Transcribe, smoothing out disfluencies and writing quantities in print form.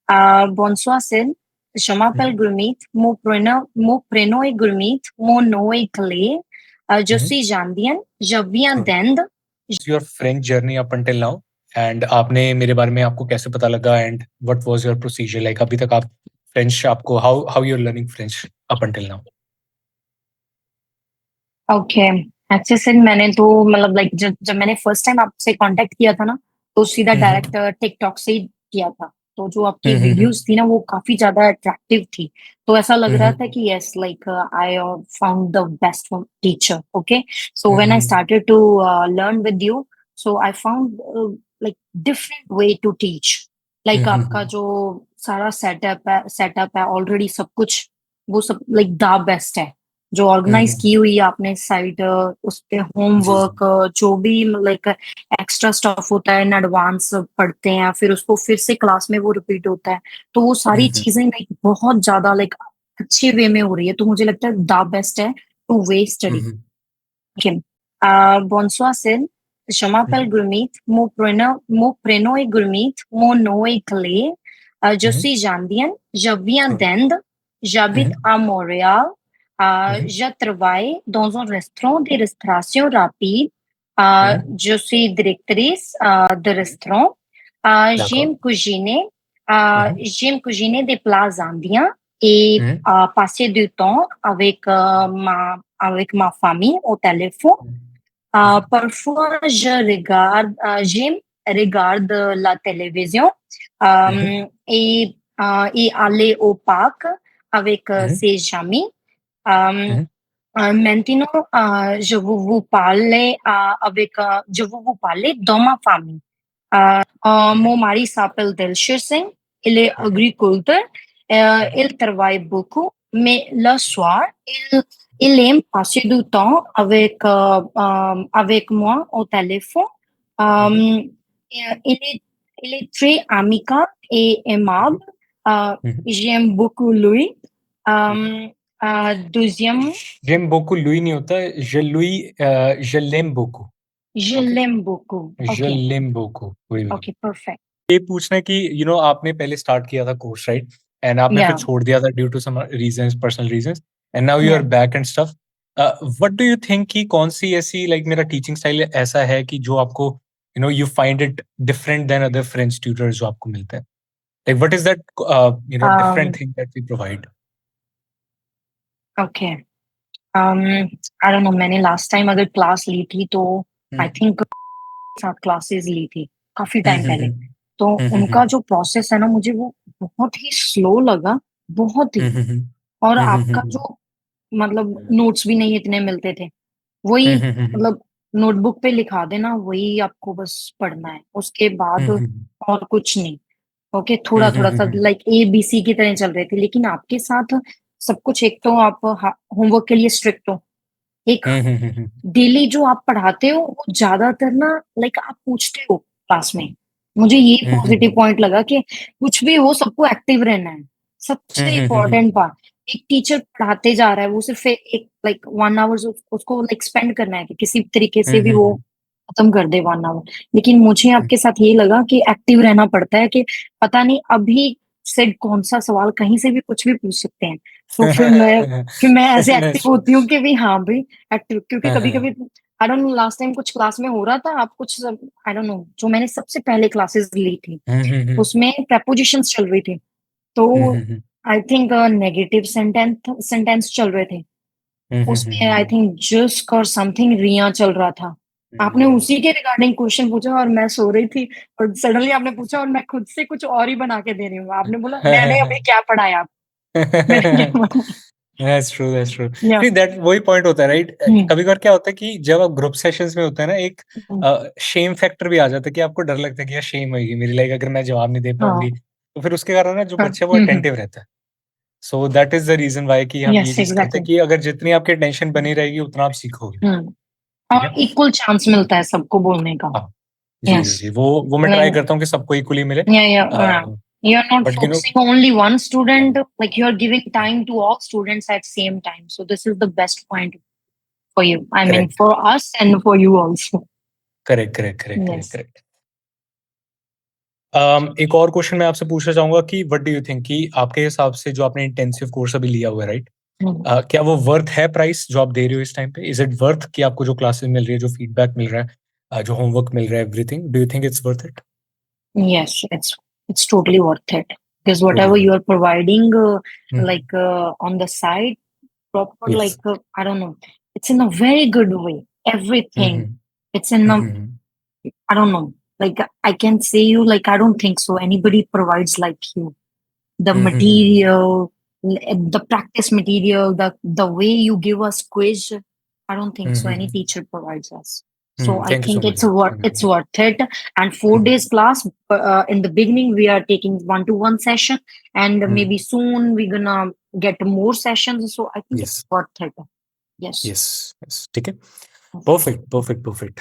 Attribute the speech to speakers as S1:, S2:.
S1: Bonsoir, Sid. Je m'appelle
S2: Mhm,
S1: Gurmeet. Mon prénom est Gurmeet. Mon nom est Clay. Je
S2: mhm.
S1: suis Jambian. Je viens
S2: Sure.
S1: d'Inde.
S2: Your French journey up until now and आपने मेरे बारे में आपको कैसे पता लगा and what was your procedure like अभी तक आप फ्रेंच आपको how how you are learning French up until now
S1: okay. Actually Sid मैंने तो मतलब लाइक जब जब मैंने फर्स्ट टाइम आपसे कांटेक्ट किया था ना, तो सीधा
S2: हम्म
S1: डायरेक्ट टिकटॉक से ही किया था। तो जो आपकी
S2: हम्म
S1: वीडियोस थी ना, वो काफी ज्यादा अट्रैक्टिव थी। तो ऐसा लग रहा
S2: हम्म
S1: था कि yes, like I found the best teacher. Okay, so when I
S2: hmm
S1: started to learn with you, so I found like different way to teach. Like आपका
S2: हम्म
S1: जो सारा सेटअप है ऑलरेडी, सब कुछ वो सब लाइक द बेस्ट है। जो ऑर्गेनाइज
S2: हम्म
S1: की हुई है आपने साइट, उस पे
S2: जी जी
S1: होमवर्क, जो भी लाइक एक्स्ट्रा स्टफ होता है इन एडवांस पढ़ते हैं, फिर उसको फिर से क्लास में वो रिपीट होता है। तो वो सारी
S2: हम्म
S1: चीजें लाइक बहुत ज्यादा लाइक अच्छे वे में हो रही है, तो मुझे लगता है द बेस्ट है टू वे स्टडी।
S2: हम्म
S1: Ok. Bonsoir, Sid. Je m'appelle Gurmeet. Mon prénom est Gurmeet. Mon nom est Clay. Je
S2: हम्म
S1: suis Jambienne. Je viens
S2: sure.
S1: d'Inde. J'habite
S2: हम्म
S1: à Montréal.
S2: हम्म
S1: Je travaille dans un restaurant de restauration rapide. Je suis directrice de restaurant.
S2: d'accord
S1: J'aime cuisiner des plats indiens et
S2: हम्म
S1: passer du temps avec ma famille au téléphone.
S2: हम्म
S1: Parfois, j'aime regarder la télévision
S2: हम्म
S1: et aller au parc avec ses amis. Euh,
S2: हम्म
S1: Maintenant, je vais vous parler de ma famille. Mon mari s'appelle Delshir Singh. Il est agriculteur. Il travaille beaucoup, mais le soir, il aime passer du temps avec moi au téléphone. Euh, il est très amical et aimable. Euh,
S2: हम्म
S1: J'aime beaucoup lui. Euh, Deuxième,
S2: जेम बोकू लुई नहीं होता जलुई जलेम बोकू
S1: je
S2: okay
S1: l'aime beaucoup. OK,
S2: जलेम बोकू वही वही
S1: OK, perfect.
S2: ये पूछना है कि आपने पहले स्टार्ट किया था कोर्स राइट एंड आपने फिर
S1: Yeah,
S2: छोड़ दिया था due to some reasons personal reasons and now you are
S1: yeah.
S2: Back and stuff what do you think कि कौन सी ऐसी लाइक मेरा टीचिंग स्टाइल ऐसा है कि जो आपको you find it different than other French tutors जो आपको मिलते हैं like what is that different
S1: Um,
S2: thing that we provide
S1: okay. I don't know, मैंने लास्ट टाइम अगर क्लास ली थी तो आई थिंक साथ क्लासेस ली थी काफी टाइम पहले। तो उनका जो प्रोसेस है ना, मुझे वो बहुत ही स्लो लगा, बहुत ही। और आपका जो मतलब नोट्स भी नहीं इतने मिलते थे। वही मतलब नोटबुक पे लिखा देना, वही आपको बस पढ़ना है, उसके बाद और कुछ नहीं। ओके, थोड़ा थोड़ा सा लाइक ABC की तरह चल रहे थे, लेकिन आपके साथ सब कुछ। एक तो आप होमवर्क के लिए स्ट्रिक्ट हो, एक डेली जो आप पढ़ाते हो वो ज्यादातर ना लाइक आप पूछते हो क्लास में। मुझे ये पॉजिटिव पॉइंट लगा कि कुछ भी हो सबको एक्टिव रहना है। सबसे इम्पोर्टेंट पार्ट, एक टीचर पढ़ाते जा रहा है, वो सिर्फ एक लाइक 1 आवर उसको लाइक स्पेंड करना है कि किसी तरीके से भी वो खत्म कर दे 1 आवर। लेकिन मुझे आपके साथ ये लगा कि एक्टिव रहना पड़ता है, कि पता नहीं अभी से कौन सा सवाल कहीं से भी कुछ भी पूछ सकते हैं। तो फिर मैं ऐसे एक्टिव होती हूँ कि भी हाँ भाई एक्टिव, क्योंकि कभी कभी I don't know last time कुछ क्लास में हो रहा था, आप कुछ आई डोंट नो, जो मैंने सबसे पहले क्लासेस ली थी उसमें प्रपोजिशंस चल रही थी। तो आई थिंक नेगेटिव सेंटेंस चल रहे थे, उसमें आई थिंक जस्ट और समथिंग रिया चल रहा था। आपने उसी के रिगार्डिंग क्वेश्चन पूछा और मैं सो रही थी, और सडनली आपने पूछा और मैं खुद से कुछ और ही बना के दे रही हूँ। आपने बोला मैंने अभी क्या पढ़ाया आप मैंने क्या पढ़ा।
S2: दैट्स ट्रू दैट्स ट्रू
S1: या
S2: नहीं दैट वही पॉइंट होता है राइट
S1: हम्म
S2: कभी कभार क्या होता है कि जब आप ग्रुप सेशंस में होते हैं ना एक
S1: हम्म,
S2: शेम फैक्टर भी आ जाता है कि आपको डर लगता है कि यार शेम होगी मेरी लाइक अगर मैं जवाब नहीं दे
S1: हाँ
S2: पाऊंगी तो फिर उसके कारण ना जो
S1: हाँ
S2: बच्चा है वो अटेंटिव रहता है so that is the reason why कि हम ये
S1: यस
S2: चीज करते
S1: एग्जैक्टली।
S2: हैं कि अगर जितनी आपकी टेंशन बनी रहेगी उतना आप सीखोगे ठीक
S1: और
S2: है
S1: इक्वल चांस मिलता है सबको बोलने का।
S2: हाँ जी जी
S1: यस।
S2: जी वो मैं ट्राई
S1: नहीं,
S2: करता हूँ कि सबको इक्वली मिले
S1: yeah. You're not
S2: but
S1: focusing on only one student, like you're giving time to all students at same time. So this is the best point for you. I mean,
S2: correct
S1: for us and for you also.
S2: Correct correct correct correct
S1: Yes.
S2: Correct एक और question मैं आपसे पूछना चाहूंगा कि what do you think कि आपके हिसाब से जो आपने इंटेंसिव कोर्स अभी लिया हुआ है, राइट, क्या वो वर्थ है प्राइस जो आप दे रहे हो इस टाइम पे? इज इट वर्थ कि आपको जो क्लासेस मिल रही है, जो फीडबैक मिल रहा है, जो होमवर्क मिल रहा है, everything, do you think it's worth it?
S1: Yes, it's totally worth it because
S2: totally
S1: whatever you
S2: worth.
S1: are providing,
S2: hmm
S1: like on the side, proper
S2: yes.
S1: like I don't know, it's in a very good way. Everything,
S2: hmm
S1: it's in a
S2: hmm
S1: I don't know. Like I can say you like I don't think so. Anybody provides like you. The material, the practice material, the way you give us quiz. I don't think so. Any teacher provides us. So I
S2: thank you so
S1: think
S2: much.
S1: it's worth it. And 4 days class. In the beginning, we are taking 1-to-1 session, and maybe soon we're gonna get more sessions. So I think
S2: yes
S1: it's worth it. Yes.
S2: Yes yes, ठीक है। Perfect perfect perfect.